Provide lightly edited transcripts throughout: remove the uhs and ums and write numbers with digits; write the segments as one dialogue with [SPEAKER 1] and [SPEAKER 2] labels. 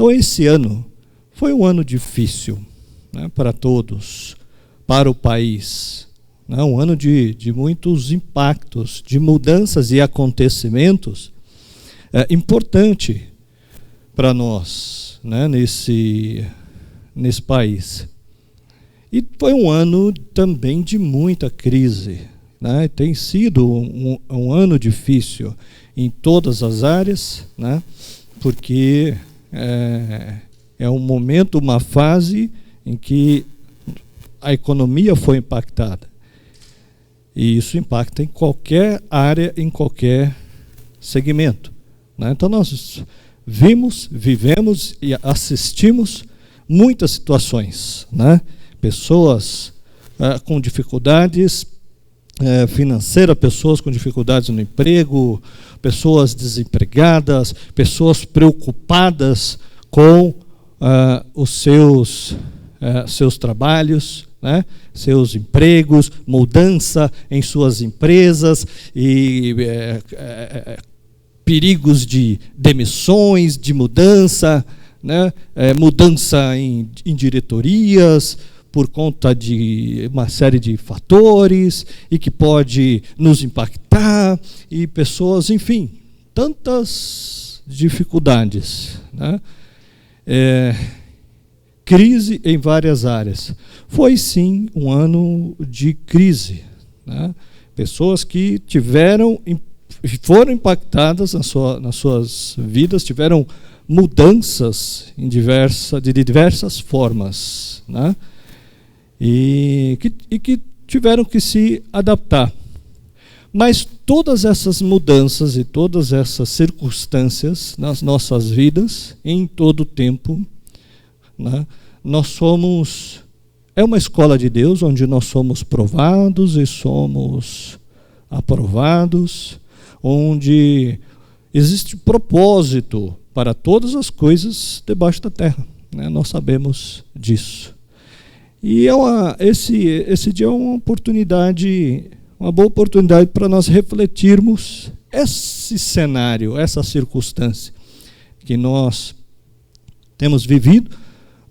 [SPEAKER 1] Então esse ano foi um ano difícil, né, para todos, para o país, né, um ano de muitos impactos, de mudanças e acontecimentos importante para nós, né, nesse país. E foi um ano também de muita crise, né? Tem sido um ano difícil em todas as áreas, né? Porque é um momento, uma fase em que a economia foi impactada. E isso impacta em qualquer área, em qualquer segmento, né? Então nós vivemos e assistimos muitas situações, né? Pessoas com dificuldades financeiras, pessoas com dificuldades no emprego, pessoas desempregadas, pessoas preocupadas com os seus trabalhos, né? Seus empregos, mudança em suas empresas e perigos de demissões, de mudança, né? Mudança em diretorias, por conta de uma série de fatores e que pode nos impactar, e pessoas, enfim, tantas dificuldades, né? Crise em várias áreas. Foi sim um ano de crise, né? Pessoas que foram impactadas nas suas vidas, tiveram mudanças de diversas formas, né? E que tiveram que se adaptar. Mas todas essas mudanças e todas essas circunstâncias nas nossas vidas, em todo o tempo, né, é uma escola de Deus, onde nós somos provados e somos aprovados, onde existe propósito para todas as coisas debaixo da terra, né? Nós sabemos disso. E esse dia é uma boa oportunidade para nós refletirmos esse cenário, essa circunstância que nós temos vivido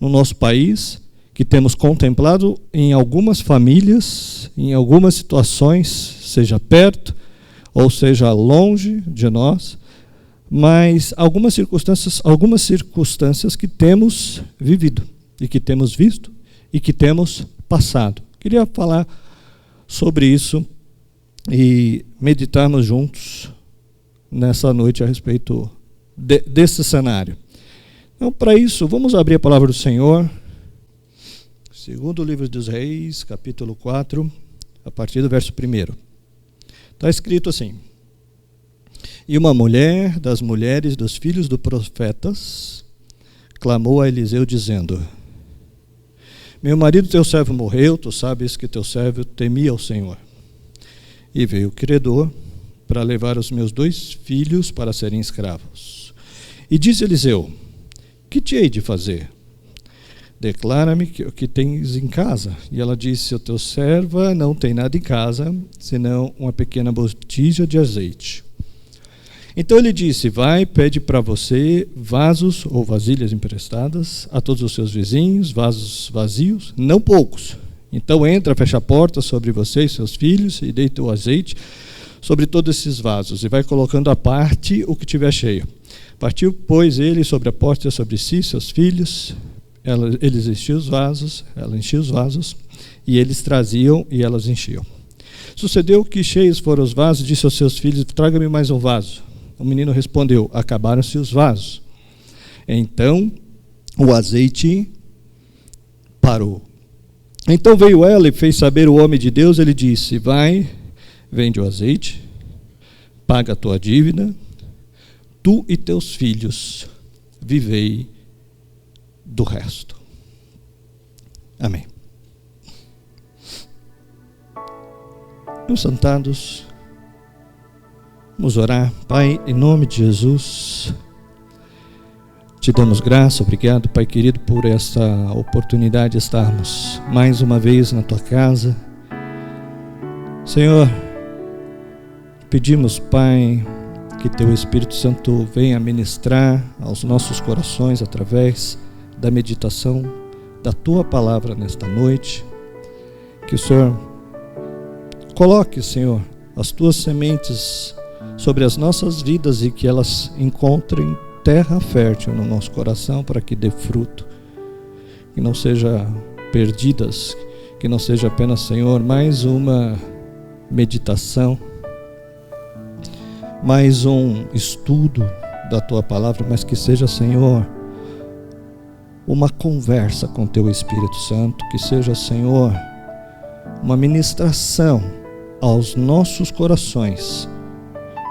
[SPEAKER 1] no nosso país, que temos contemplado em algumas famílias, em algumas situações, seja perto ou seja longe de nós, mas algumas circunstâncias que temos vivido e que temos visto e que temos passado. Queria falar sobre isso e meditarmos juntos nessa noite a respeito desse cenário. Então, para isso, vamos abrir a palavra do Senhor, segundo livro dos Reis, capítulo 4, a partir do verso 1. Está escrito assim: E uma mulher das mulheres dos filhos dos profetas clamou a Eliseu, dizendo: Meu marido, teu servo, morreu, tu sabes que teu servo temia ao Senhor. E veio o credor para levar os meus 2 filhos para serem escravos. E disse Eliseu: Que te hei de fazer? Declara-me o que tens em casa. E ela disse: A tua serva não tem nada em casa, senão uma pequena botija de azeite. Então ele disse: Vai, pede para você vasos ou vasilhas emprestadas a todos os seus vizinhos, vasos vazios, não poucos. Então entra, fecha a porta sobre você e seus filhos e deita o azeite sobre todos esses vasos e vai colocando à parte o que tiver cheio. Partiu, pois, ele sobre a porta sobre si, seus filhos, eles enchiam os vasos, ela enchia os vasos, e eles traziam e elas enchiam. Sucedeu que cheios foram os vasos, disse aos seus filhos: Traga-me mais um vaso. O menino respondeu: Acabaram-se os vasos. Então o azeite parou. Então veio ela e fez saber o homem de Deus. Ele disse: Vai, vende o azeite, paga a tua dívida, tu e teus filhos vivei do resto. Amém. Vamos sentados. Vamos orar. Pai, em nome de Jesus, te damos graça. Obrigado, Pai querido, por essa oportunidade de estarmos mais uma vez na tua casa. Senhor, pedimos, Pai, que Teu Espírito Santo venha ministrar aos nossos corações através da meditação da Tua palavra nesta noite. Que o Senhor coloque, Senhor, as Tuas sementes sobre as nossas vidas e que elas encontrem terra fértil no nosso coração para que dê fruto, que não seja perdidas, que não seja apenas, Senhor, mais uma meditação, mais um estudo da Tua palavra, mas que seja, Senhor, uma conversa com Teu Espírito Santo, que seja, Senhor, uma ministração aos nossos corações,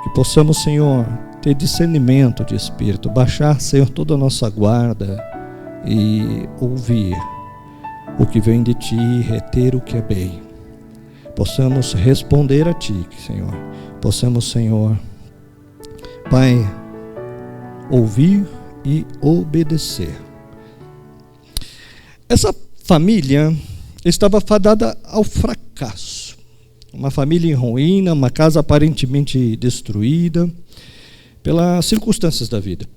[SPEAKER 1] que possamos, Senhor, ter discernimento de Espírito, baixar, Senhor, toda a nossa guarda e ouvir o que vem de Ti, reter o que é bem. Possamos responder a Ti, Senhor. Possamos, Senhor, Pai, ouvir e obedecer. Essa família estava fadada ao fracasso. Uma família em ruína, uma casa aparentemente destruída pelas circunstâncias da vida.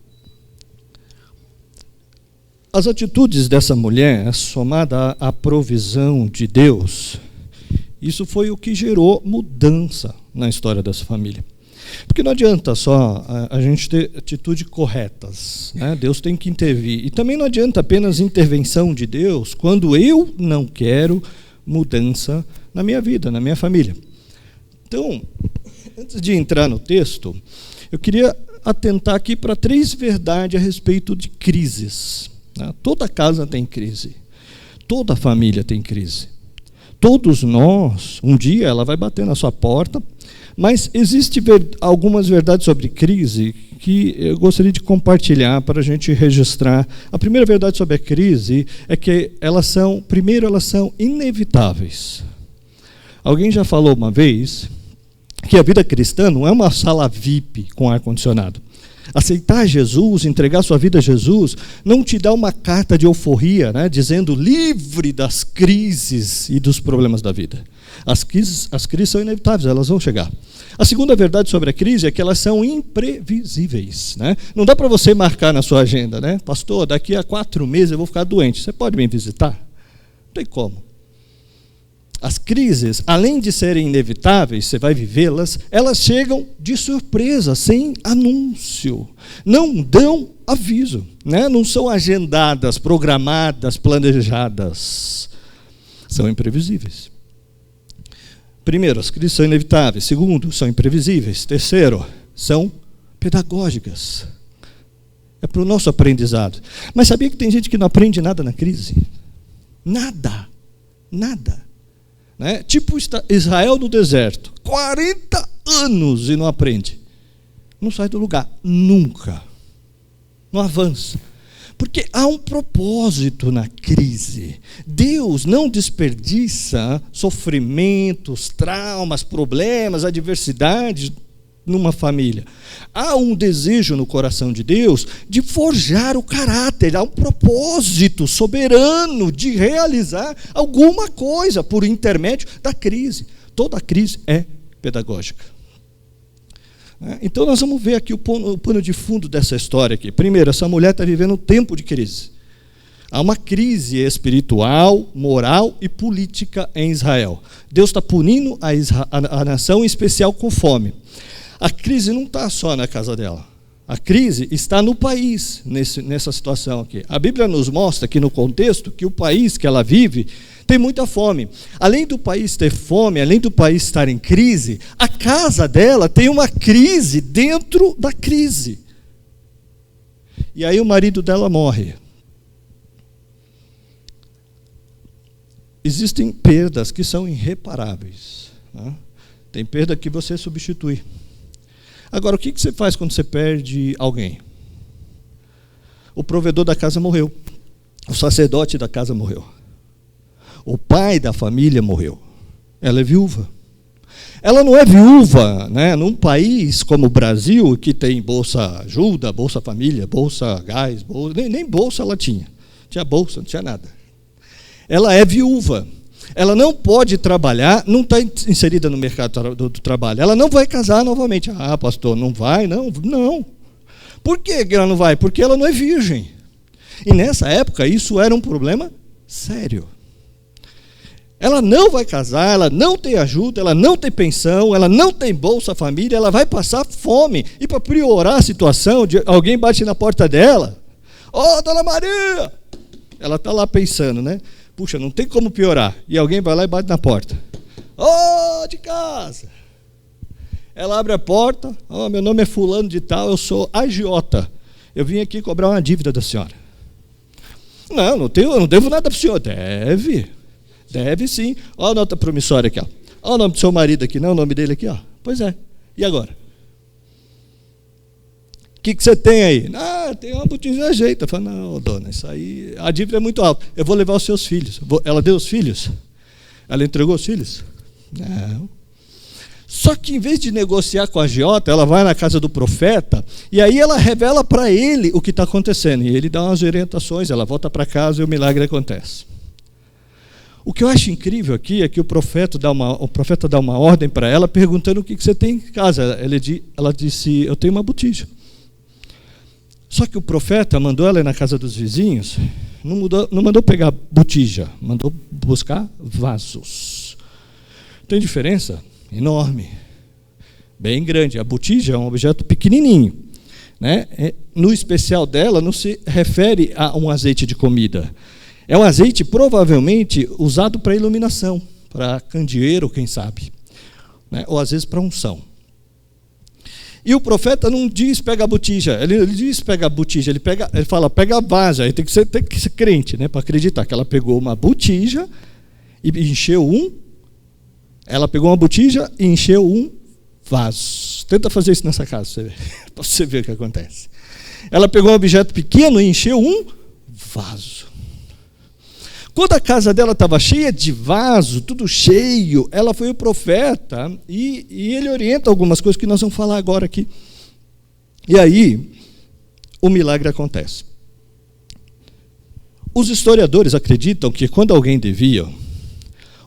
[SPEAKER 1] As atitudes dessa mulher, somada à provisão de Deus, isso foi o que gerou mudança na história dessa família. Porque não adianta só a gente ter atitudes corretas, né? Deus tem que intervir. E também não adianta apenas intervenção de Deus quando eu não quero mudança na minha vida, na minha família. Então, antes de entrar no texto, eu queria atentar aqui para 3 verdades a respeito de crises. Toda casa tem crise, toda família tem crise. Todos nós, um dia ela vai bater na sua porta, mas existem algumas verdades sobre crise que eu gostaria de compartilhar para a gente registrar. A primeira verdade sobre a crise é que elas são inevitáveis. Alguém já falou uma vez que a vida cristã não é uma sala VIP com ar-condicionado. Aceitar Jesus, entregar sua vida a Jesus, não te dá uma carta de euforia, né, dizendo livre das crises e dos problemas da vida. As crises são inevitáveis, elas vão chegar. A segunda verdade sobre a crise é que elas são imprevisíveis, né? Não dá para você marcar na sua agenda, né? Pastor, daqui a 4 meses eu vou ficar doente, você pode me visitar? Não tem como. As crises, além de serem inevitáveis, você vai vivê-las, elas chegam de surpresa, sem anúncio. Não dão aviso, né? Não são agendadas, programadas, planejadas. São imprevisíveis. Primeiro, as crises são inevitáveis. Segundo, são imprevisíveis. Terceiro, são pedagógicas. É para o nosso aprendizado. Mas sabia que tem gente que não aprende nada na crise? Nada. Né? Tipo Israel no deserto, 40 anos e não aprende, não sai do lugar, nunca, não avança, porque há um propósito na crise. Deus não desperdiça sofrimentos, traumas, problemas, adversidades numa família. Há um desejo no coração de Deus de forjar o caráter, há um propósito soberano de realizar alguma coisa por intermédio da crise. Toda crise é pedagógica. Então nós vamos ver aqui o pano de fundo dessa história aqui. Primeiro, essa mulher está vivendo um tempo de crise. Há uma crise espiritual, moral e política em Israel. Deus está punindo a nação, em especial com fome. A crise não está só na casa dela. A crise está no país, nessa situação aqui. A Bíblia nos mostra aqui no contexto que o país que ela vive tem muita fome. Além do país ter fome, além do país estar em crise, a casa dela tem uma crise dentro da crise. E aí o marido dela morre. Existem perdas que são irreparáveis, né? Tem perda que você substitui. Agora, o que você faz quando você perde alguém? O provedor da casa morreu. O sacerdote da casa morreu. O pai da família morreu. Ela é viúva. Ela não é viúva, né, num país como o Brasil, que tem Bolsa Ajuda, Bolsa Família, Bolsa Gás, nem bolsa ela tinha. Tinha bolsa, não tinha nada. Ela é viúva. ela não pode trabalhar, não está inserida no mercado do trabalho, ela não vai casar novamente. Ah, pastor, não vai? Não, não. Por que ela não vai? Porque ela não é virgem. E nessa época isso era um problema sério. Ela não vai casar, ela não tem ajuda, ela não tem pensão, ela não tem Bolsa Família, ela vai passar fome. E para piorar a situação, alguém bate na porta dela. Ô, dona Maria! Ela está lá pensando, né? Puxa, não tem como piorar. E alguém vai lá e bate na porta. Ô, de casa! Ela abre a porta. Ô, meu nome é fulano de tal, eu sou agiota. Eu vim aqui cobrar uma dívida da senhora. Não, eu não devo nada para o senhor. Deve sim. Olha a nota promissória aqui. Olha o nome do seu marido aqui, não? O nome dele aqui. Ó. Pois é. E agora? O que você tem aí? Ah, tem uma botija de ajeito. Eu falo, não, dona, isso aí, a dívida é muito alta. Eu vou levar os seus filhos. Ela deu os filhos? Ela entregou os filhos? Não. Só que em vez de negociar com a agiota, ela vai na casa do profeta e aí ela revela para ele o que está acontecendo. E ele dá umas orientações, ela volta para casa e o milagre acontece. O que eu acho incrível aqui é que o profeta dá uma ordem para ela, perguntando o que você tem em casa. Ela disse, eu tenho uma botija. Só que o profeta mandou ela ir na casa dos vizinhos, não mandou pegar botija, mandou buscar vasos. Tem diferença? Enorme, bem grande. A botija é um objeto pequenininho, né? No especial dela não se refere a um azeite de comida. É um azeite provavelmente usado para iluminação, para candeeiro, quem sabe, né? Ou às vezes para unção. E o profeta não diz pega a botija, ele diz pega a botija, ele fala pega a vaso. Aí tem que ser crente, né, para acreditar que ela pegou uma botija e encheu ela pegou uma botija e encheu um vaso. Tenta fazer isso nessa casa, para você ver o que acontece. Ela pegou um objeto pequeno e encheu um vaso. Quando a casa dela estava cheia de vaso, tudo cheio, ela foi o profeta e ele orienta algumas coisas que nós vamos falar agora aqui. E aí, o milagre acontece. Os historiadores acreditam que quando alguém devia,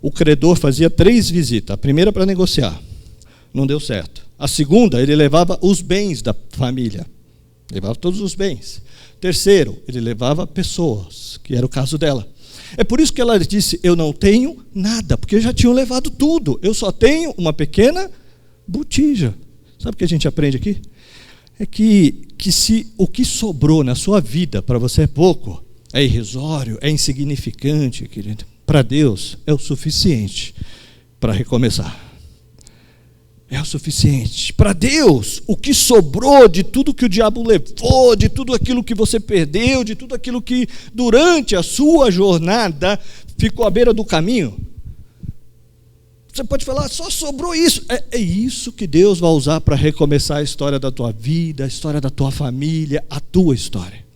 [SPEAKER 1] o credor fazia 3 visitas. A primeira para negociar, não deu certo. A segunda, ele levava os bens da família, levava todos os bens. Terceiro, ele levava pessoas, que era o caso dela. É por isso que ela disse, eu não tenho nada, porque já tinham levado tudo. Eu só tenho uma pequena botija. Sabe o que a gente aprende aqui? É que se o que sobrou na sua vida para você é pouco, é irrisório, é insignificante, querido, para Deus é o suficiente para recomeçar. É o suficiente. Para Deus, o que sobrou de tudo que o diabo levou, de tudo aquilo que você perdeu, de tudo aquilo que durante a sua jornada ficou à beira do caminho, você pode falar, só sobrou isso. É isso que Deus vai usar para recomeçar a história da tua vida, a história da tua família, a tua história.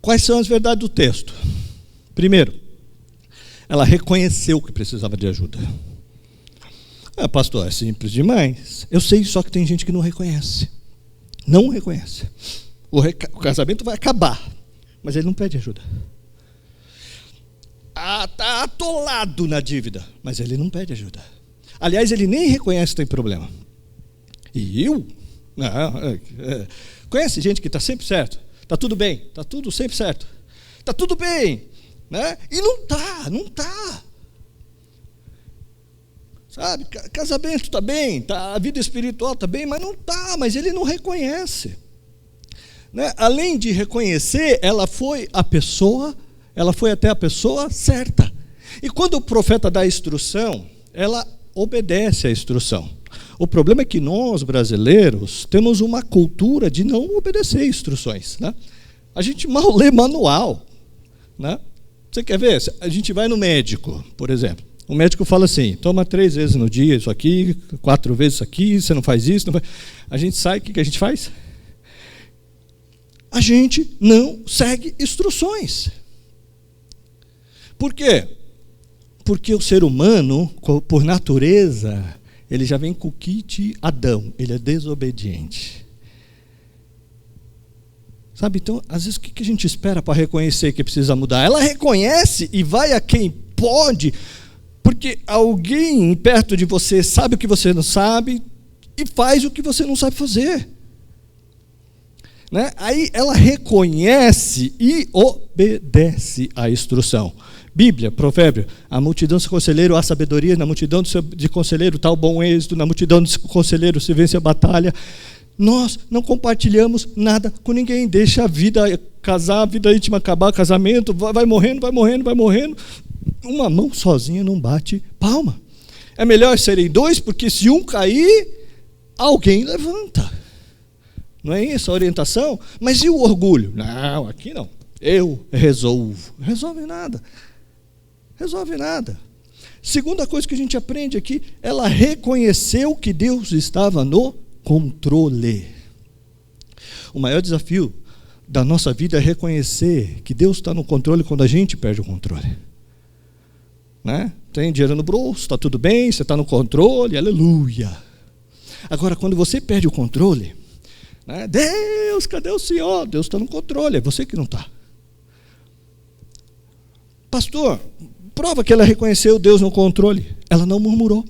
[SPEAKER 1] Quais são as verdades do texto? Primeiro, ela reconheceu que precisava de ajuda. Pastor, é simples demais. Eu sei, só que tem gente que não reconhece. Não reconhece. O casamento vai acabar, mas ele não pede ajuda. Está atolado na dívida, mas ele não pede ajuda. Aliás, ele nem reconhece que tem problema. E eu? Conhece gente que está sempre certo? Está tudo bem, está tudo sempre certo. Está tudo bem, né? E não está. Sabe, casamento está bem, a vida espiritual está bem, mas não está, mas ele não reconhece. Né? Além de reconhecer, ela foi até a pessoa certa. E quando o profeta dá a instrução, ela obedece à instrução. O problema é que nós, brasileiros, temos uma cultura de não obedecer instruções. Né? A gente mal lê manual. Né? Você quer ver? A gente vai no médico, por exemplo. O médico fala assim, toma 3 vezes no dia isso aqui, 4 vezes isso aqui, você não faz isso. Não faz... A gente sai, o que a gente faz? A gente não segue instruções. Por quê? porque o ser humano, por natureza, ele já vem com o kit Adão, ele é desobediente. Sabe, então, às vezes o que a gente espera para reconhecer que precisa mudar? Ela reconhece e vai a quem pode, porque alguém perto de você sabe o que você não sabe e faz o que você não sabe fazer. Né? Aí ela reconhece e obedece à instrução. Bíblia, provérbio, a multidão de conselheiro há sabedoria, na multidão de conselheiro está o bom êxito, na multidão de conselheiro se vence a batalha. Nós não compartilhamos nada com ninguém, deixa a vida casar, a vida íntima acabar, casamento, vai morrendo, vai morrendo, vai morrendo. Uma mão sozinha não bate palma. É melhor serem dois, porque se um cair, alguém levanta. Não é essa a orientação? Mas e o orgulho? Não, aqui não. Eu resolvo. Resolve nada. Resolve nada. Segunda coisa que a gente aprende aqui, ela reconheceu que Deus estava no controle. O maior desafio da nossa vida é reconhecer que Deus está no controle quando a gente perde o controle. Né? Tem dinheiro no bolso, está tudo bem, você está no controle, aleluia. Agora, quando você perde o controle, né? Deus, cadê o Senhor? Deus está no controle, é você que não está. Pastor, prova que ela reconheceu Deus no controle. Ela não murmurou.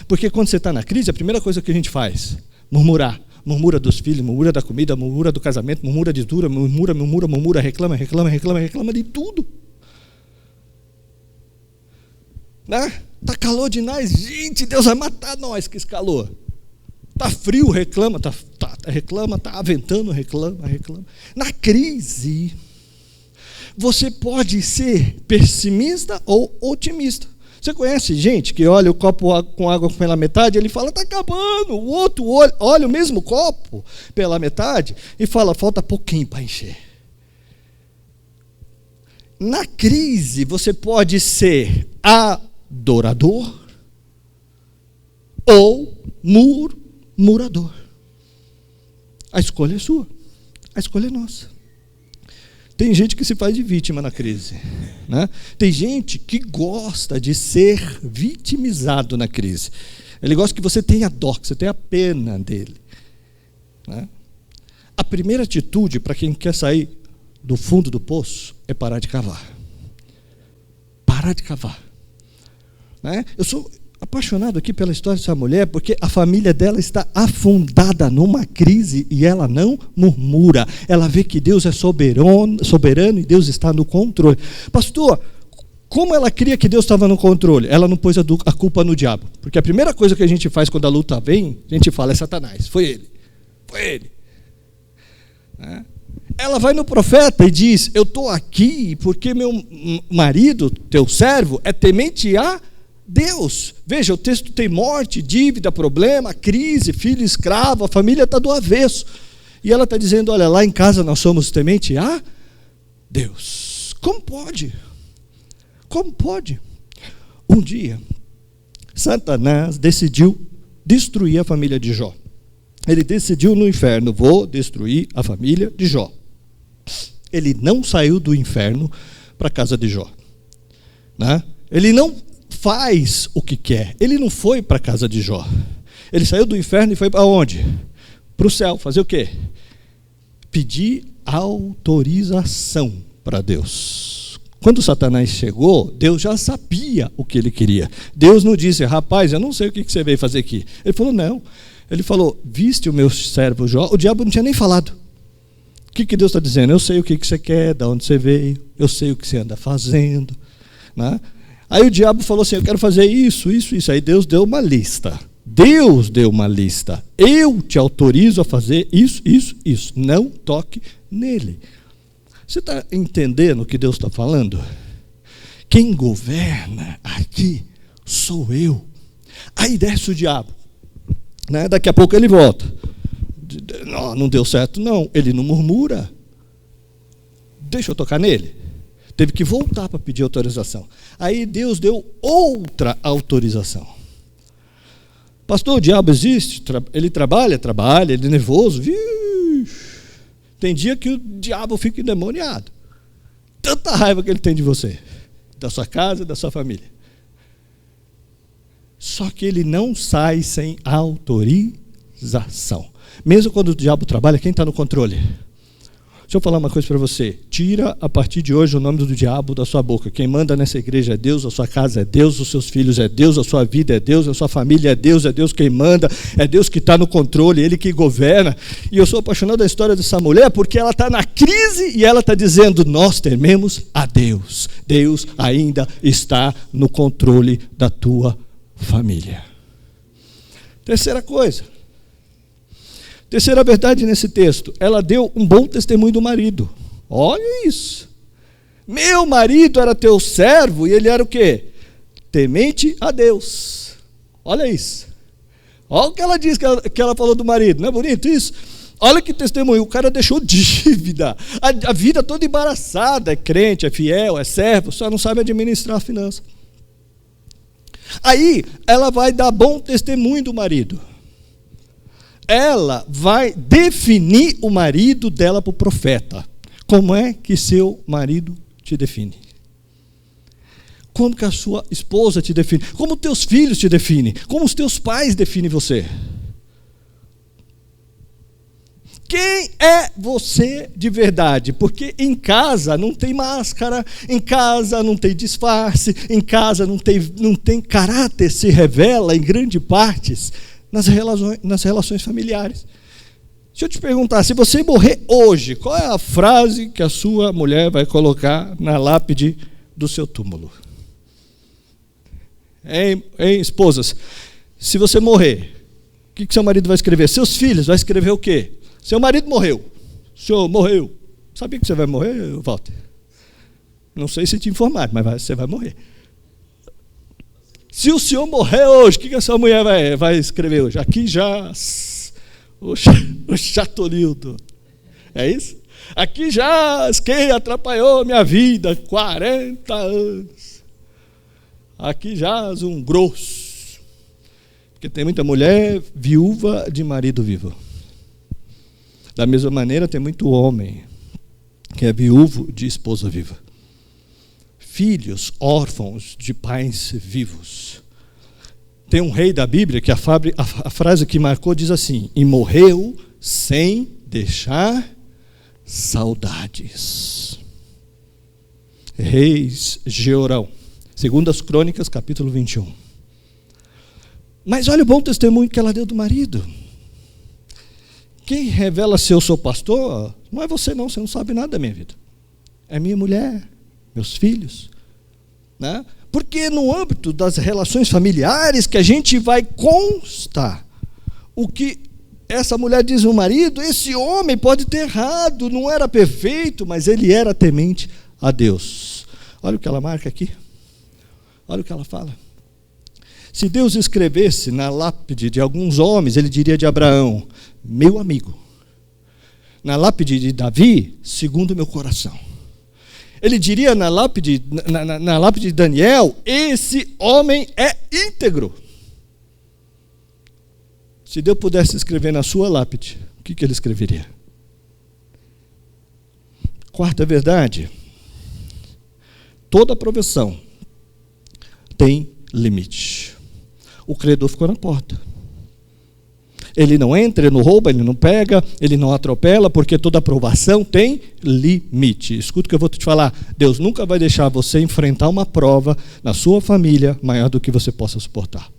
[SPEAKER 1] Porque quando você está na crise, a primeira coisa que a gente faz, murmurar. Murmura dos filhos, murmura da comida, murmura do casamento, murmura de tudo, murmura, reclama de tudo. Né? Tá calor demais, gente, Deus vai matar nós com esse calor. Tá frio, reclama, tá aventando, reclama. Na crise, você pode ser pessimista ou otimista. Você conhece gente que olha o copo com água pela metade, ele fala, está acabando. O outro olha o mesmo copo pela metade e fala, falta pouquinho para encher. Na crise, você pode ser adorador ou murmurador. A escolha é sua, a escolha é nossa. Tem gente que se faz de vítima na crise. Né? Tem gente que gosta de ser vitimizado na crise. Ele gosta que você tenha dó, que você tenha pena dele. Né? A primeira atitude para quem quer sair do fundo do poço é parar de cavar. Parar de cavar. Né? Eu sou apaixonado aqui pela história dessa mulher, porque a família dela está afundada numa crise e ela não murmura. Ela vê que Deus é soberano e Deus está no controle. Pastor, como ela cria que Deus estava no controle? Ela não pôs a culpa no diabo. Porque a primeira coisa que a gente faz quando a luta vem, a gente fala, é Satanás, foi ele. Ela vai no profeta e diz, eu estou aqui porque meu marido, teu servo, é temente a Deus. Veja, o texto tem morte, dívida, problema, crise, filho escravo, a família está do avesso. E ela está dizendo, olha, lá em casa nós somos temente a Deus. Como pode? Como pode? Um dia, Satanás decidiu destruir a família de Jó. Ele decidiu no inferno, vou destruir a família de Jó. Ele não saiu do inferno para a casa de Jó. Né? Ele não faz o que quer. Ele não foi para a casa de Jó. Ele saiu do inferno e foi para onde? Para o céu. Fazer o quê? Pedir autorização para Deus. Quando Satanás chegou, Deus já sabia o que ele queria. Deus não disse, rapaz, eu não sei o que você veio fazer aqui. Ele falou, não. Ele falou, viste o meu servo Jó? O diabo não tinha nem falado. O que Deus está dizendo? Eu sei o que você quer, de onde você veio, eu sei o que você anda fazendo. Né? Aí o diabo falou assim, eu quero fazer isso. Aí Deus deu uma lista. Eu te autorizo a fazer isso. Não toque nele. Você está entendendo o que Deus está falando? Quem governa aqui sou eu. Aí desce o diabo. Né? Daqui a pouco ele volta. Não deu certo, não. Ele não murmura. Deixa eu tocar nele. Teve que voltar para pedir autorização. Aí Deus deu outra autorização. Pastor, o diabo existe? Ele trabalha, ele é nervoso. Vixe. Tem dia que o diabo fica endemoniado. Tanta raiva que ele tem de você. da sua casa, da sua família. Só que ele não sai sem autorização. Mesmo quando o diabo trabalha, quem está no controle? Deixa eu falar uma coisa para você. Tira a partir de hoje o nome do diabo da sua boca. Quem manda nessa igreja é Deus, a sua casa é Deus, os seus filhos é Deus, a sua vida é Deus, a sua família é Deus quem manda, é Deus que está no controle, Ele que governa. E eu sou apaixonado da história dessa mulher porque ela está na crise e ela está dizendo, nós tememos a Deus. Deus ainda está no controle da tua família. Terceira coisa. Terceira verdade nesse texto, ela deu um bom testemunho do marido. Olha isso. Meu marido era teu servo e ele era o quê? Temente a Deus. Olha isso. Olha o que ela diz, que ela falou do marido. Não é bonito isso? Olha que testemunho. O cara deixou dívida. A vida toda embaraçada. É crente, é fiel, é servo, só não sabe administrar a finança. Aí, ela vai dar bom testemunho do marido. Ela vai definir o marido dela para o profeta. Como é que seu marido te define? Como que a sua esposa te define? Como teus filhos te definem? Como os teus pais definem você? Quem é você de verdade? Porque em casa não tem máscara, em casa não tem disfarce, em casa não tem caráter, se revela em grande partes nas relações familiares. Deixa eu te perguntar, se você morrer hoje, qual é a frase que a sua mulher vai colocar na lápide do seu túmulo? Hein, esposas? Se você morrer, o que seu marido vai escrever? Seus filhos vai escrever o quê? Seu marido morreu. O senhor morreu. Sabia que você vai morrer, Walter? Não sei se te informaram, mas você vai morrer. Se o senhor morrer hoje, o que a sua mulher vai escrever hoje? Aqui já o Chatolildo. É isso? Aqui já quem atrapalhou minha vida 40 anos. Aqui já um grosso. Porque tem muita mulher viúva de marido vivo. Da mesma maneira, tem muito homem que é viúvo de esposa viva. Filhos órfãos de pais vivos. Tem um rei da Bíblia que a frase que marcou diz assim: e morreu sem deixar saudades. Reis Jeorão, 2 Crônicas, capítulo 21. Mas olha o bom testemunho que ela deu do marido. Quem revela se eu sou pastor, não é você não sabe nada da minha vida. É minha mulher, meus filhos. Né? Porque no âmbito das relações familiares que a gente vai constar o que essa mulher diz ao marido, esse homem pode ter errado, não era perfeito, mas ele era temente a Deus. Olha o que ela marca aqui. Olha o que ela fala. Se Deus escrevesse na lápide de alguns homens, ele diria de Abraão, meu amigo. Na lápide de Davi, segundo meu coração. Ele diria na lápide de Daniel, esse homem é íntegro. Se Deus pudesse escrever na sua lápide, o que ele escreveria? Quarta verdade, toda profissão tem limite. O credor ficou na porta. Ele não entra, ele não rouba, ele não pega, ele não atropela, porque toda aprovação tem limite. Escuta o que eu vou te falar. Deus nunca vai deixar você enfrentar uma prova na sua família maior do que você possa suportar.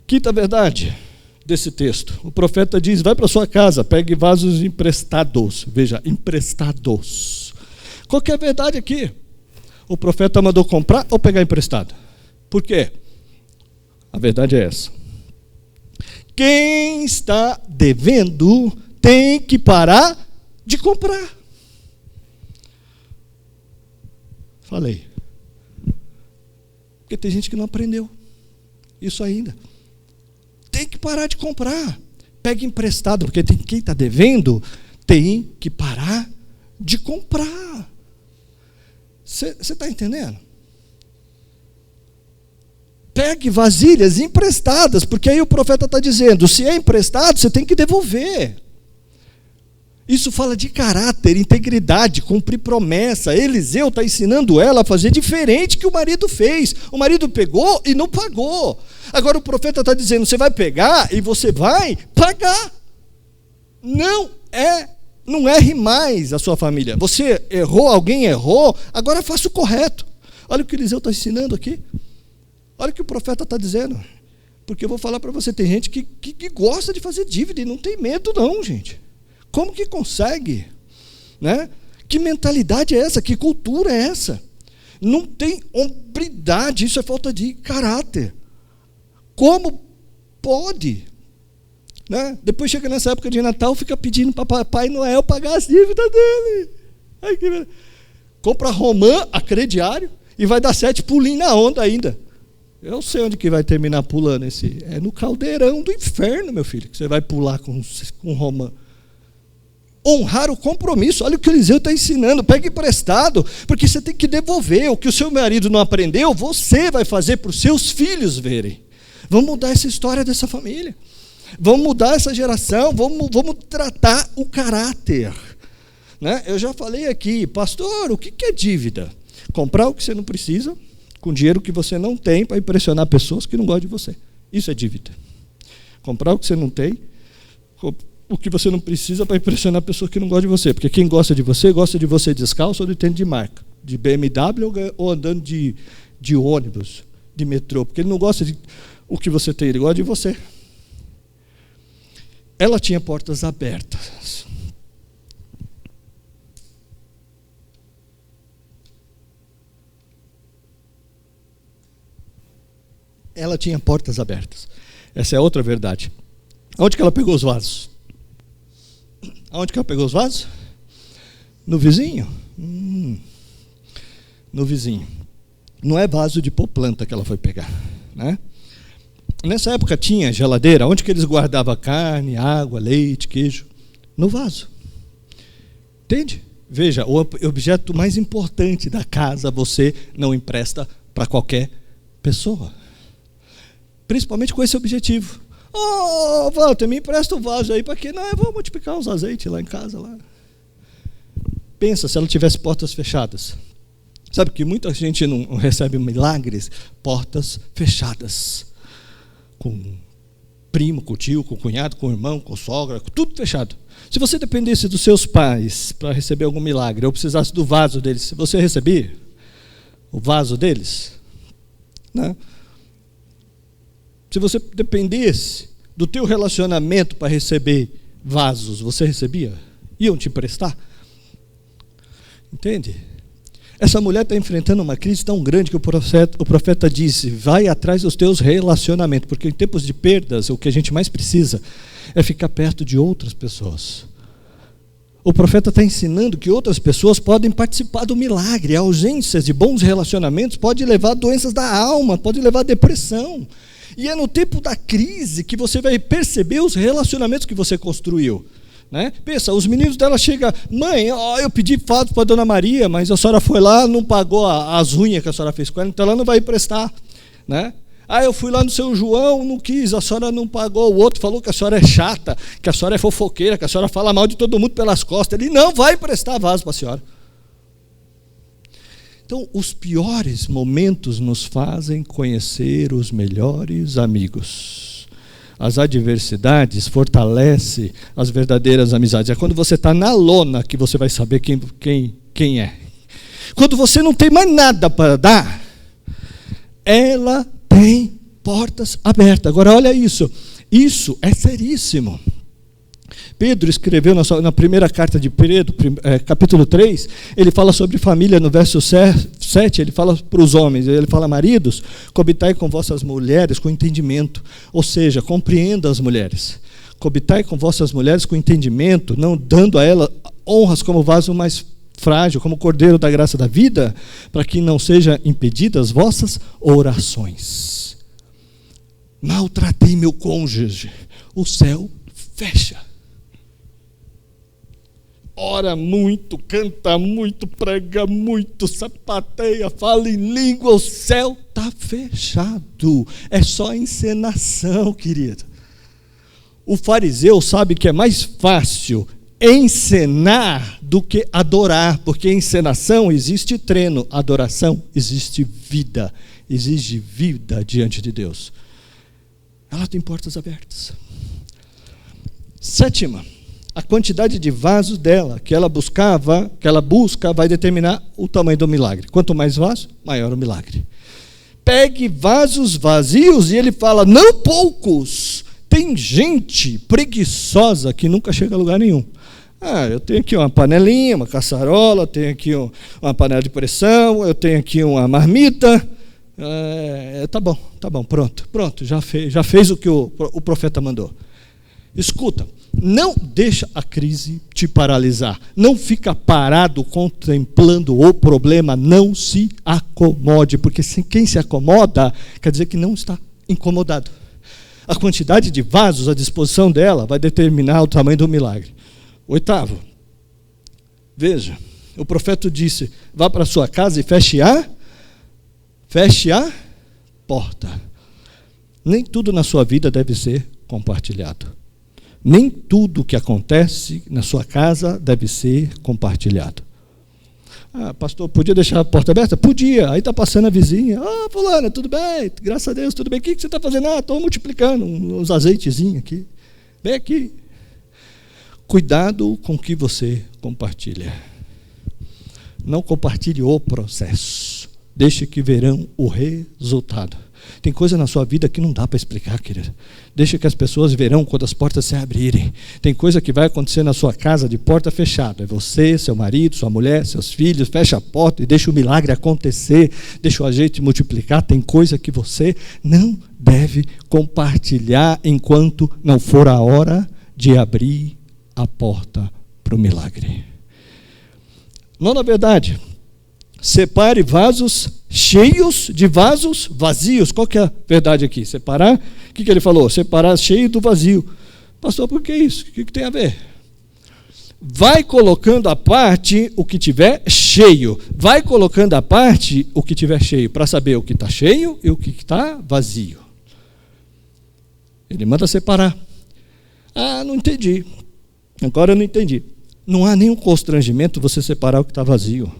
[SPEAKER 1] Quinta verdade desse texto. O profeta diz, vai para sua casa, pegue vasos emprestados. Veja, emprestados. Qual que é a verdade aqui? O profeta mandou comprar ou pegar emprestado? Por quê? A verdade é essa. Quem está devendo tem que parar de comprar. Falei. Porque tem gente que não aprendeu isso ainda. Tem que parar de comprar. Pega emprestado, porque quem está devendo tem que parar de comprar. Você está entendendo? Pegue vasilhas emprestadas, porque aí o profeta está dizendo, se é emprestado, você tem que devolver. Isso fala de caráter, integridade, cumprir promessa. Eliseu está ensinando ela a fazer diferente que o marido fez. O marido pegou e não pagou. Agora o profeta está dizendo, você vai pegar e você vai pagar. Não erre mais a sua família. Você errou, alguém errou, agora faça o correto. Olha o que Eliseu está ensinando aqui. Olha o que o profeta está dizendo. Porque eu vou falar para você, tem gente que gosta de fazer dívida e não tem medo não, gente. Como que consegue? Né? Que mentalidade é essa? Que cultura é essa? Não tem hombridade, isso é falta de caráter. Como pode? Né? Depois chega nessa época de Natal, fica pedindo para Papai Noel pagar as dívidas dele. Compra romã a crediário e vai dar 7 pulinhos na onda ainda. Eu sei onde que vai terminar pulando esse. É no caldeirão do inferno, meu filho, que você vai pular com romã. Honrar o compromisso, olha o que o Eliseu está ensinando, pegue emprestado, porque você tem que devolver, o que o seu marido não aprendeu, você vai fazer para os seus filhos verem. Vamos mudar essa história dessa família, vamos mudar essa geração, vamos tratar o caráter. Né? Eu já falei aqui, pastor, o que é dívida? Comprar o que você não precisa, com dinheiro que você não tem, para impressionar pessoas que não gostam de você. Isso é dívida. Comprar o que você não tem, o que você não precisa para impressionar pessoas que não gostam de você. Porque quem gosta de você descalço ou de tênis de marca, de BMW ou andando de ônibus, de metrô. Porque ele não gosta de o que você tem, ele gosta de você. Ela tinha portas abertas. Ela tinha portas abertas. Essa é outra verdade. Onde que ela pegou os vasos? Aonde que ela pegou os vasos? No vizinho. No vizinho. Não é vaso de pôr planta que ela foi pegar. Né? Nessa época tinha geladeira. Onde que eles guardavam carne, água, leite, queijo? No vaso. Entende? Veja, o objeto mais importante da casa você não empresta para qualquer pessoa. Principalmente com esse objetivo. Walter, me empresta o vaso aí, para quê? Não, eu vou multiplicar os azeites lá em casa. Lá. Pensa se ela tivesse portas fechadas. Sabe que muita gente não recebe milagres? Portas fechadas. Com primo, com tio, com cunhado, com irmão, com sogra, tudo fechado. Se você dependesse dos seus pais para receber algum milagre, ou precisasse do vaso deles, você recebia o vaso deles? Não. Se você dependesse do teu relacionamento para receber vasos, você recebia? Iam te emprestar? Entende? Essa mulher está enfrentando uma crise tão grande que o profeta disse, vai atrás dos teus relacionamentos, porque em tempos de perdas, o que a gente mais precisa é ficar perto de outras pessoas. O profeta está ensinando que outras pessoas podem participar do milagre. A ausência de bons relacionamentos pode levar a doenças da alma, pode levar a depressão. E é no tempo da crise que você vai perceber os relacionamentos que você construiu. Né? Pensa, os meninos dela chegam, mãe, eu pedi vaso para a dona Maria, mas a senhora foi lá, não pagou as unhas que a senhora fez com ela, então ela não vai emprestar. Né? Eu fui lá no seu João, não quis, a senhora não pagou, o outro falou que a senhora é chata, que a senhora é fofoqueira, que a senhora fala mal de todo mundo pelas costas, ele não vai emprestar vaso para a senhora. Então, os piores momentos nos fazem conhecer os melhores amigos. As adversidades fortalecem as verdadeiras amizades. É quando você está na lona que você vai saber quem é. Quando você não tem mais nada para dar, ela tem portas abertas. Agora, olha isso. Isso é seríssimo. Pedro escreveu na primeira carta de Pedro, capítulo 3, ele fala sobre família, no verso 7, ele fala para os homens, ele fala, maridos, coabitai com vossas mulheres com entendimento, ou seja, compreenda as mulheres. Coabitai com vossas mulheres com entendimento, não dando a elas honras como vaso mais frágil, como cordeiro da graça da vida, para que não sejam impedidas vossas orações. Maltratei meu cônjuge, o céu fecha. Ora muito, canta muito, prega muito, sapateia, fala em língua, o céu está fechado. É só encenação, querido. O fariseu sabe que é mais fácil encenar do que adorar, porque encenação existe treino, adoração existe vida, exige vida diante de Deus. Ela tem portas abertas. 7ª, a quantidade de vasos dela que ela busca, vai determinar o tamanho do milagre. Quanto mais vaso, maior o milagre. Pegue vasos vazios, e ele fala, não poucos. Tem gente preguiçosa que nunca chega a lugar nenhum. Eu tenho aqui uma panelinha, uma caçarola, tenho aqui uma panela de pressão, eu tenho aqui uma marmita. Tá bom, pronto, já fez o que o profeta mandou. Escuta, não deixa a crise te paralisar. Não fica parado contemplando o problema. Não se acomode, porque quem se acomoda quer dizer que não está incomodado. A quantidade de vasos à disposição dela vai determinar o tamanho do milagre. 8º, veja, o profeta disse, vá para a sua casa e feche a porta. Nem tudo na sua vida deve ser compartilhado. Nem tudo que acontece na sua casa deve ser compartilhado. Pastor, podia deixar a porta aberta? Podia. Aí está passando a vizinha. Fulana, tudo bem? Graças a Deus, tudo bem. O que você está fazendo? Estou multiplicando uns azeitezinhos aqui. Vem aqui. Cuidado com o que você compartilha. Não compartilhe o processo. Deixe que verão o resultado. Tem coisa na sua vida que não dá para explicar, querido. Deixa que as pessoas verão quando as portas se abrirem. Tem coisa que vai acontecer na sua casa de porta fechada. É você, seu marido, sua mulher, seus filhos. Fecha a porta e deixa o milagre acontecer. Deixa o azeite multiplicar. Tem coisa que você não deve compartilhar enquanto não for a hora de abrir a porta para o milagre. Não, na verdade, separe vasos cheios de vasos vazios. Qual que é a verdade aqui? Separar, o que ele falou? Separar cheio do vazio. Pastor, por que isso? O que tem a ver? Vai colocando à parte o que tiver cheio. Vai colocando à parte o que tiver cheio, para saber o que está cheio e o que está vazio. Ele manda separar. Não entendi. Agora eu não entendi. Não há nenhum constrangimento você separar o que está vazio.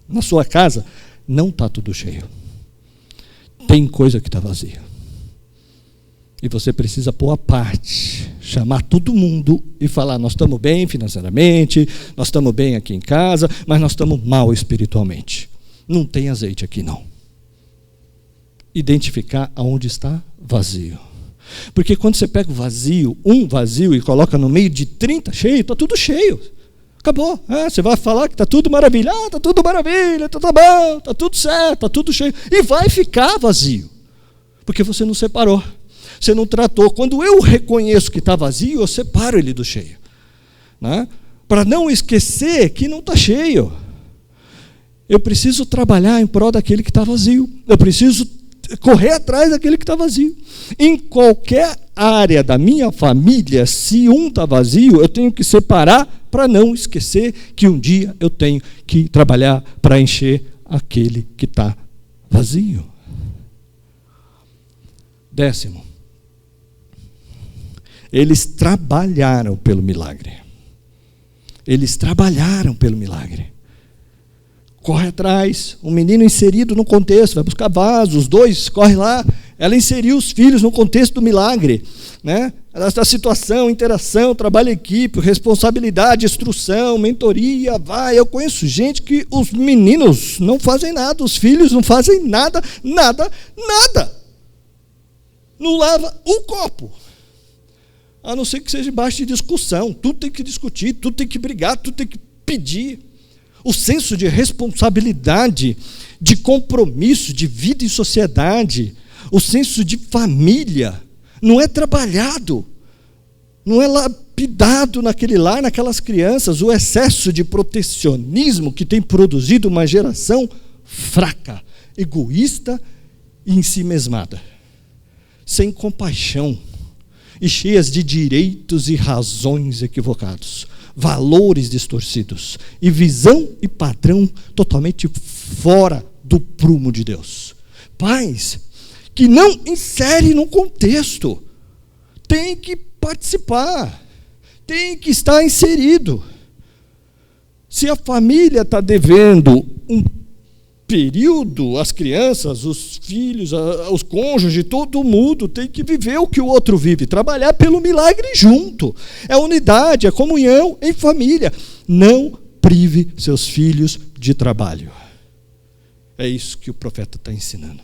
[SPEAKER 1] Na sua casa não está tudo cheio. Tem coisa que está vazia. E você precisa pôr a parte, chamar todo mundo e falar, nós estamos bem financeiramente, nós estamos bem aqui em casa, mas nós estamos mal espiritualmente. Não tem azeite aqui não. Identificar aonde está vazio. Porque quando você pega o vazio, um vazio, e coloca no meio de 30 cheio, está tudo cheio. Acabou. Você vai falar que está tudo maravilha. Está tudo maravilha, está bom, está tudo certo, está tudo cheio. E vai ficar vazio. Porque você não separou. Você não tratou. Quando eu reconheço que está vazio, eu separo ele do cheio. Né? Para não esquecer que não está cheio. Eu preciso trabalhar em prol daquele que está vazio. Eu preciso correr atrás daquele que está vazio. Em qualquer área da minha família, se um está vazio, eu tenho que separar para não esquecer que um dia eu tenho que trabalhar para encher aquele que está vazio. 10º. Eles trabalharam pelo milagre. Eles trabalharam pelo milagre. Corre atrás, um menino inserido no contexto, vai buscar vasos, os dois, corre lá. Ela inseriu os filhos no contexto do milagre, né? Da situação, interação, trabalho em equipe, responsabilidade, instrução, mentoria, eu conheço gente que os meninos não fazem nada, os filhos não fazem nada. Não lava um copo, a não ser que seja embaixo de discussão, tudo tem que discutir, tudo tem que brigar, tudo tem que pedir. O senso de responsabilidade, de compromisso, de vida em sociedade, o senso de família, não é trabalhado, não é lapidado naquele lar, naquelas crianças. O excesso de protecionismo que tem produzido uma geração fraca, egoísta e ensimesmada, sem compaixão e cheias de direitos e razões equivocados, valores distorcidos e visão e padrão totalmente fora do prumo de Deus. Pais que não inserem no contexto, tem que participar, Tem que estar inserido. Se a família está devendo um período, as crianças, os filhos, os cônjuges, todo mundo tem que viver o que o outro vive, trabalhar pelo milagre junto. É unidade, é comunhão em família. Não prive seus filhos de trabalho. É isso que o profeta está ensinando.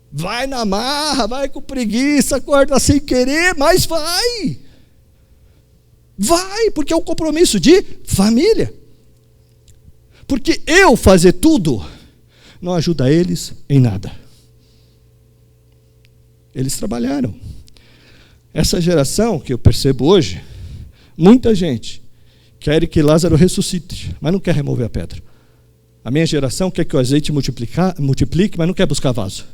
[SPEAKER 1] Vai na marra, vai com preguiça, acorda sem querer, mas vai. Vai, porque é um compromisso de família. Porque eu fazer tudo não ajuda eles em nada. Eles trabalharam. Essa geração que eu percebo hoje, muita gente quer que Lázaro ressuscite, mas não quer remover a pedra. A minha geração quer que o azeite multiplique, mas não quer buscar vaso.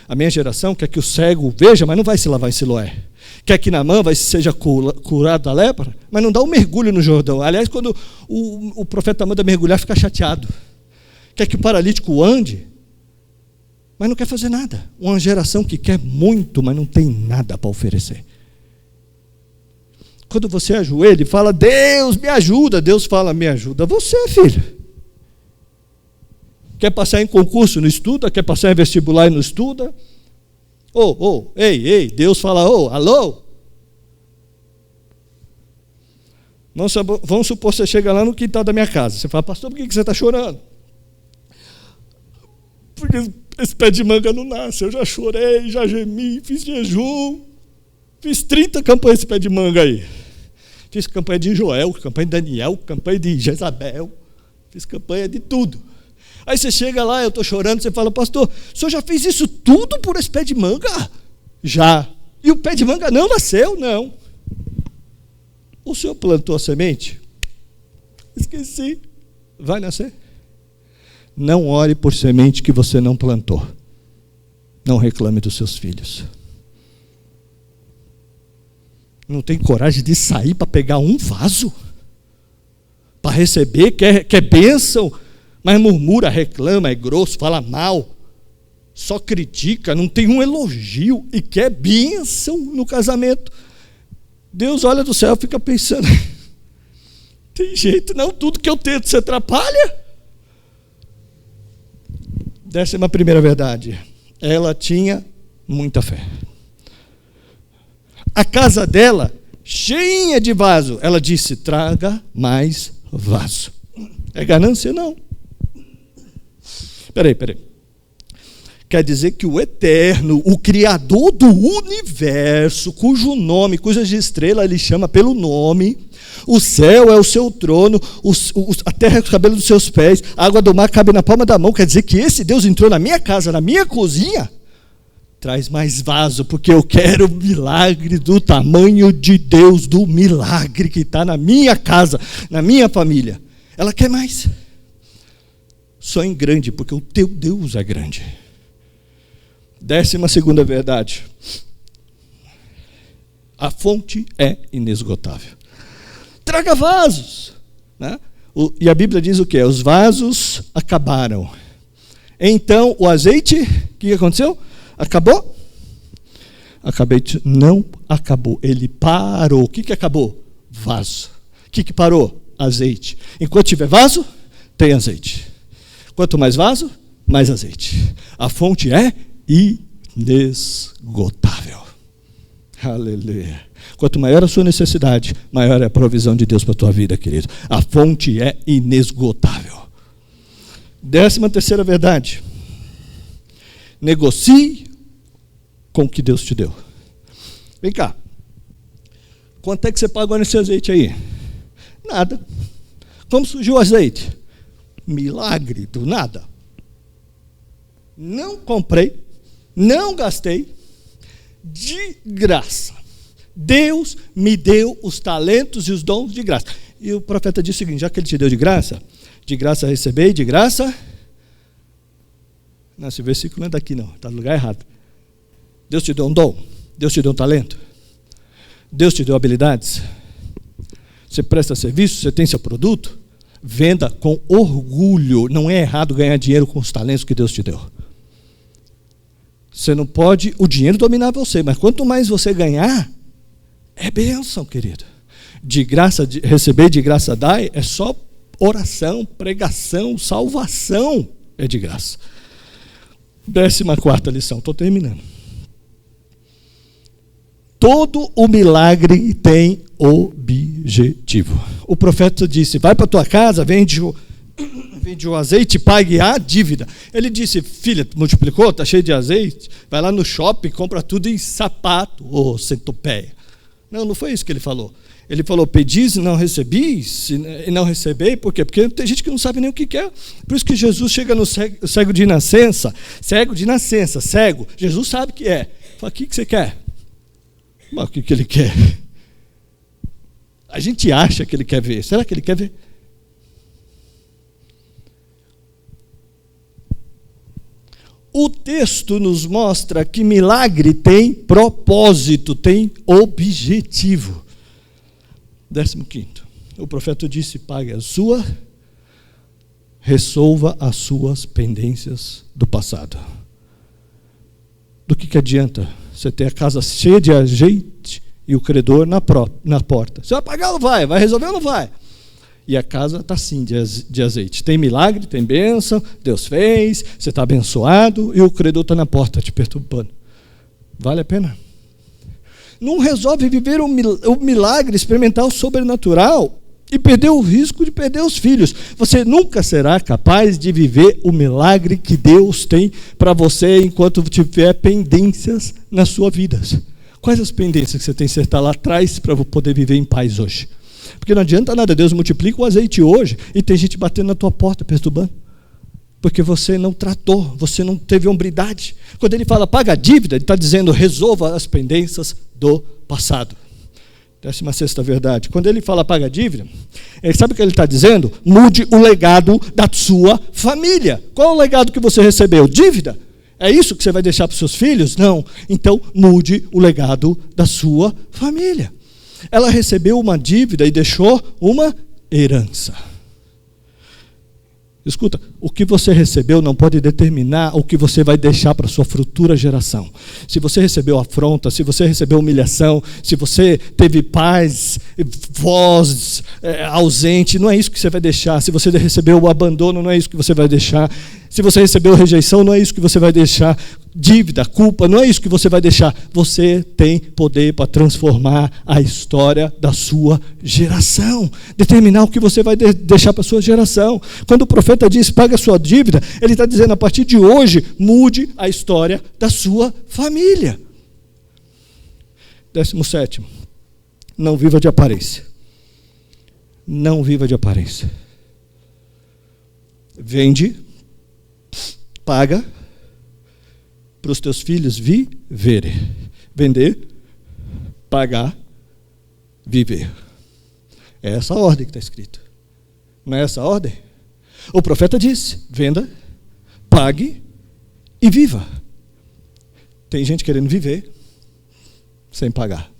[SPEAKER 1] A minha geração quer que o cego veja, mas não vai se lavar em Siloé. Quer que Naamã seja curado da lepra, mas não dá um mergulho no Jordão. Aliás, quando o profeta manda mergulhar, fica chateado. Quer que o paralítico ande, mas não quer fazer nada. Uma geração que quer muito, mas não tem nada para oferecer. Quando você ajoelha e fala, Deus me ajuda, Deus fala, me ajuda você, filho. Quer passar em concurso, não estuda. Quer passar em vestibular e não estuda. Ei, Deus fala, alô. Vamos supor que você chega lá no quintal da minha casa. Você fala, pastor, por que você está chorando? Porque esse pé de manga não nasce. Eu já chorei, já gemi, fiz jejum. Fiz 30 campanhas desse pé de manga aí. Fiz campanha de Joel, campanha de Daniel, campanha de Jezabel. Fiz campanha de tudo. Aí você chega lá, eu estou chorando, você fala, pastor, o senhor já fez isso tudo por esse pé de manga? Já. E o pé de manga não nasceu? Não. O senhor plantou a semente? Esqueci. Vai nascer? Não ore por semente que você não plantou. Não reclame dos seus filhos. Não tem coragem de sair para pegar um vaso? Para receber, quer bênção, mas murmura, reclama, é grosso, fala mal, só critica, não tem um elogio e quer bênção no casamento. Deus olha do céu e fica pensando, tem jeito não, tudo que eu tento se atrapalha. 11ª verdade, ela tinha muita fé. A casa dela, cheia de vaso, ela disse, traga mais vaso. É ganância? Não. Peraí. Quer dizer que o Eterno, o Criador do universo, cujo nome, cujas estrelas ele chama pelo nome, o céu é o seu trono, a terra é o cabelo dos seus pés, a água do mar cabe na palma da mão. Quer dizer que esse Deus entrou na minha casa, na minha cozinha? Traz mais vaso, porque eu quero o milagre do tamanho de Deus, do milagre que está na minha casa, na minha família. Ela quer mais. Sonhe grande, porque o teu Deus é grande. 12ª verdade. A fonte é inesgotável. Traga vasos. Né? E a Bíblia diz o quê? Os vasos acabaram. Então, o azeite, o que aconteceu? Acabou? Não acabou. Ele parou. O que acabou? Vaso. O que parou? Azeite. Enquanto tiver vaso, tem azeite. Quanto mais vaso, mais azeite. A fonte é inesgotável. Aleluia. Quanto maior a sua necessidade, maior é a provisão de Deus para a tua vida, querido. A fonte é inesgotável. 13ª verdade. Negocie com o que Deus te deu. Vem cá. Quanto é que você pagou nesse azeite aí? Nada. Como surgiu o azeite? Milagre do nada. Não comprei, não gastei, de graça. Deus me deu os talentos e os dons de graça. E o profeta disse o seguinte, já que ele te deu de graça recebei, de graça... Não, esse versículo não é daqui não, está no lugar errado. Deus te deu um dom, Deus te deu um talento, Deus te deu habilidades. Você presta serviço, você tem seu produto, venda com orgulho. Não é errado ganhar dinheiro com os talentos que Deus te deu. Você não pode o dinheiro dominar você, mas quanto mais você ganhar, É bênção, querido. De graça, receber de graça dai é só oração, pregação, salvação é de graça. 14ª lição, estou terminando. Todo o milagre tem objetivo. O profeta disse, vai para a tua casa, vende o azeite e pague a dívida. Ele disse, filha, multiplicou, está cheio de azeite, vai lá no shopping, compra tudo em sapato, ô centopeia. Não foi isso que ele falou. Ele falou, pedis e não recebis, e não recebei, por quê? Porque tem gente que não sabe nem o que quer. Por isso que Jesus chega no cego de nascença, cego, Jesus sabe o que é. Fala, o que você quer? Mas o que ele quer? A gente acha que ele quer ver. Será que ele quer ver? O texto nos mostra que milagre tem propósito, tem objetivo. 15º. O profeta disse, pague a sua, resolva as suas pendências do passado. Do que adianta você ter a casa cheia de azeite e o credor na porta? Você vai pagar ou não vai? Vai resolver ou não vai? E a casa está sim de azeite. Tem milagre, tem bênção, Deus fez, você está abençoado e o credor está na porta te perturbando. Vale a pena? Não resolve viver o milagre, experimentar o sobrenatural e perder o risco de perder os filhos. Você nunca será capaz de viver o milagre que Deus tem para você enquanto tiver pendências na sua vida. Quais as pendências que você tem que acertar lá atrás para poder viver em paz hoje? Porque não adianta nada, Deus multiplica o azeite hoje e tem gente batendo na tua porta, perturbando. Porque você não tratou, você não teve hombridade. Quando ele fala paga a dívida, ele está dizendo resolva as pendências do passado. 16ª verdade. Quando ele fala paga a dívida, ele sabe o que ele está dizendo? Mude o legado da sua família. Qual é o legado que você recebeu? Dívida? É isso que você vai deixar para os seus filhos? Não. Então mude o legado da sua família. Ela recebeu uma dívida e deixou uma herança. Escuta, o que você recebeu não pode determinar o que você vai deixar para a sua futura geração. Se você recebeu afronta, se você recebeu humilhação, se você teve pais, voz ausente, não é isso que você vai deixar. Se você recebeu o abandono, não é isso que você vai deixar. Se você recebeu rejeição, não é isso que você vai deixar. Dívida, culpa, não é isso que você vai deixar. Você tem poder para transformar a história da sua geração. Determinar o que você vai deixar para a sua geração. Quando o profeta diz, paga a sua dívida, ele está dizendo, a partir de hoje, mude a história da sua família. 17º. Não viva de aparência. Não viva de aparência. Vende, paga, para os teus filhos viverem. Vender, pagar, viver. É essa a ordem que está escrita. Não é essa a ordem? O profeta disse, venda, pague e viva. Tem gente querendo viver sem pagar.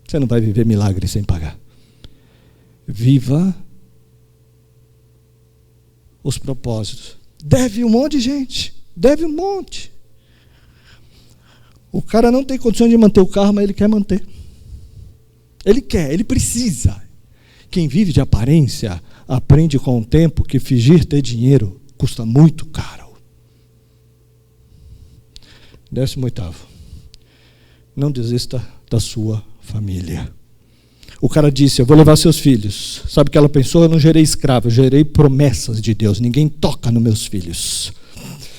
[SPEAKER 1] Você não vai viver milagre sem pagar. Viva os propósitos. Deve um monte de gente. Deve um monte. O cara não tem condições de manter o carro, mas ele quer manter. Ele quer, ele precisa. Quem vive de aparência aprende com o tempo que fingir ter dinheiro custa muito caro. 18º. Não desista da sua família. O cara disse, eu vou levar seus filhos. Sabe o que ela pensou? Eu não gerei escravo, eu gerei promessas de Deus. Ninguém toca nos meus filhos.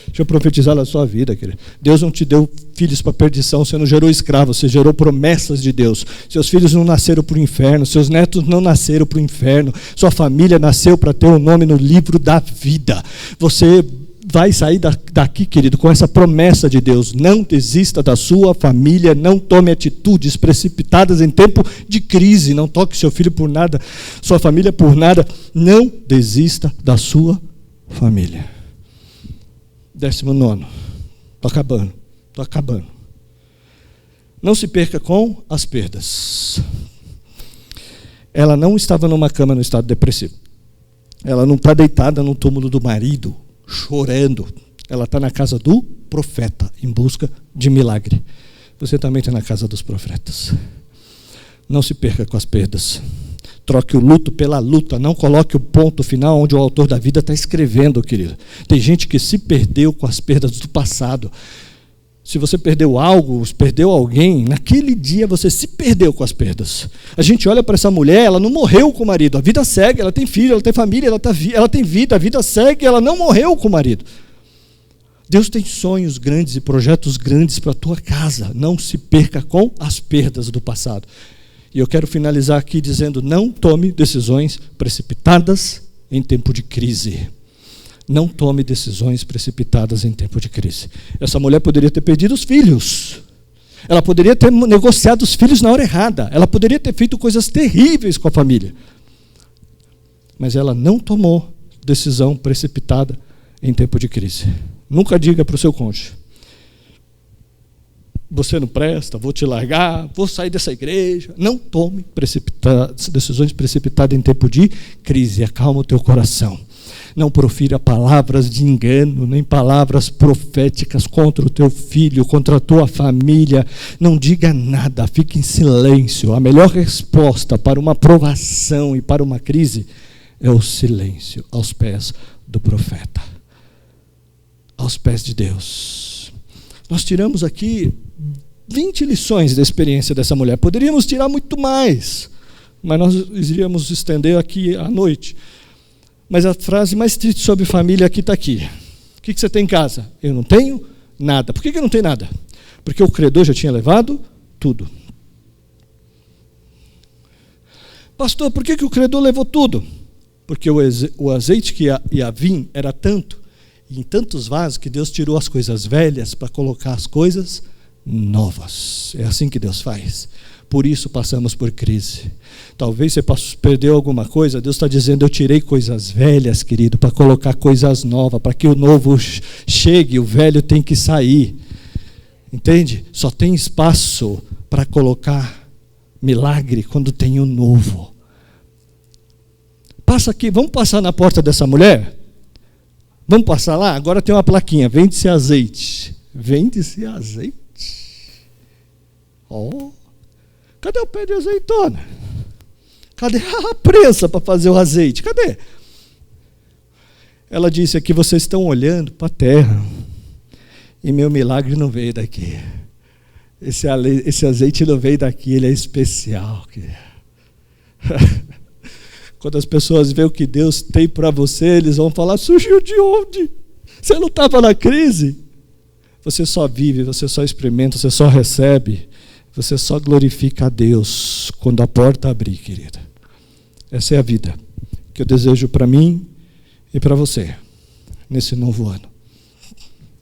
[SPEAKER 1] Deixa eu profetizar na sua vida, querido. Deus não te deu filhos para perdição, você não gerou escravos, você gerou promessas de Deus. Seus filhos não nasceram para o inferno, seus netos não nasceram para o inferno, sua família nasceu para ter um nome no livro da vida. Você vai sair daqui, querido, com essa promessa de Deus. Não desista da sua família, não tome atitudes precipitadas em tempo de crise, não toque seu filho por nada, sua família por nada. Não desista da sua família. 19º. Estou acabando. Não se perca com as perdas. Ela não estava numa cama no estado depressivo. Ela não está deitada no túmulo do marido, chorando. Ela está na casa do profeta, em busca de milagre. Você também está na casa dos profetas. Não se perca com as perdas. Troque o luto pela luta. Não coloque o ponto final onde o autor da vida está escrevendo, querido. Tem gente que se perdeu com as perdas do passado. Se você perdeu algo, perdeu alguém, naquele dia você se perdeu com as perdas. A gente olha para essa mulher, ela não morreu com o marido. A vida segue, ela tem filho, ela tem família, ela tem vida, a vida segue, ela não morreu com o marido. Deus tem sonhos grandes e projetos grandes para a tua casa. Não se perca com as perdas do passado. E eu quero finalizar aqui dizendo, não tome decisões precipitadas em tempo de crise. Não tome decisões precipitadas em tempo de crise. Essa mulher poderia ter perdido os filhos. Ela poderia ter negociado os filhos na hora errada. Ela poderia ter feito coisas terríveis com a família. Mas ela não tomou decisão precipitada em tempo de crise. Nunca diga para o seu cônjuge, você não presta, vou te largar, vou sair dessa igreja. Não tome decisões precipitadas em tempo de crise. Acalma o teu coração. Não profira palavras de engano, nem palavras proféticas contra o teu filho, contra a tua família. Não diga nada, fique em silêncio. A melhor resposta para uma provação e para uma crise é o silêncio aos pés do profeta, aos pés de Deus. Nós tiramos aqui 20 lições da experiência dessa mulher. Poderíamos tirar muito mais, mas nós iríamos estender aqui à noite. Mas a frase mais triste sobre família aqui está aqui. O que você tem em casa? Eu não tenho nada. Por que eu não tenho nada? Porque o credor já tinha levado tudo. Pastor, por que o credor levou tudo? Porque o azeite e a vinho era tanto, e em tantos vasos, que Deus tirou as coisas velhas para colocar as coisas novas. É assim que Deus faz. Por isso passamos por crise. Talvez você perdeu alguma coisa. Deus está dizendo, eu tirei coisas velhas, querido, para colocar coisas novas, para que o novo chegue, o velho tem que sair. Entende? Só tem espaço para colocar milagre quando tem o novo. Passa aqui, vamos passar na porta dessa mulher? Vamos passar lá? Agora tem uma plaquinha, vende-se azeite. Vende-se azeite? Cadê o pé de azeitona? Cadê a prensa para fazer o azeite? Cadê? Ela disse aqui, vocês estão olhando para a terra e meu milagre não veio daqui. Esse azeite não veio daqui, ele é especial. Quando as pessoas veem o que Deus tem para você, eles vão falar, surgiu de onde? Você não estava na crise? Você só vive, você só experimenta, você só recebe. Você só glorifica a Deus quando a porta abrir, querida. Essa é a vida que eu desejo para mim e para você nesse novo ano.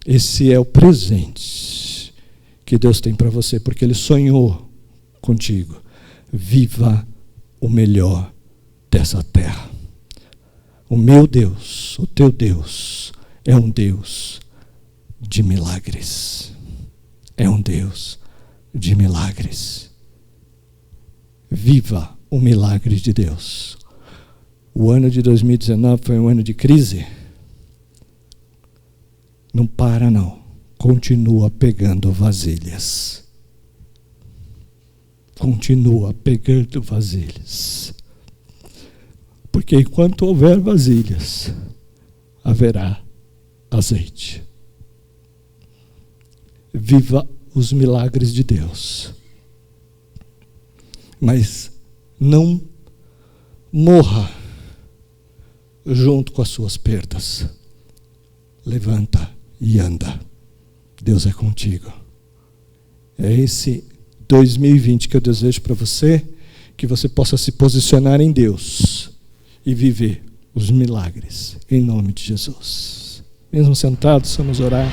[SPEAKER 1] Esse é o presente que Deus tem para você, porque Ele sonhou contigo. Viva o melhor dessa terra. O meu Deus, o teu Deus, é um Deus de milagres. É um Deus de milagres. Viva o milagre de Deus. O ano de 2019 foi um ano de crise. Não para não. Continua pegando vasilhas. Continua pegando vasilhas. Porque enquanto houver vasilhas, haverá azeite. Viva os milagres de Deus. Mas não morra junto com as suas perdas. Levanta e anda. Deus é contigo. É esse 2020 que eu desejo para você, que você possa se posicionar em Deus e viver os milagres, em nome de Jesus. Mesmo sentados, vamos orar.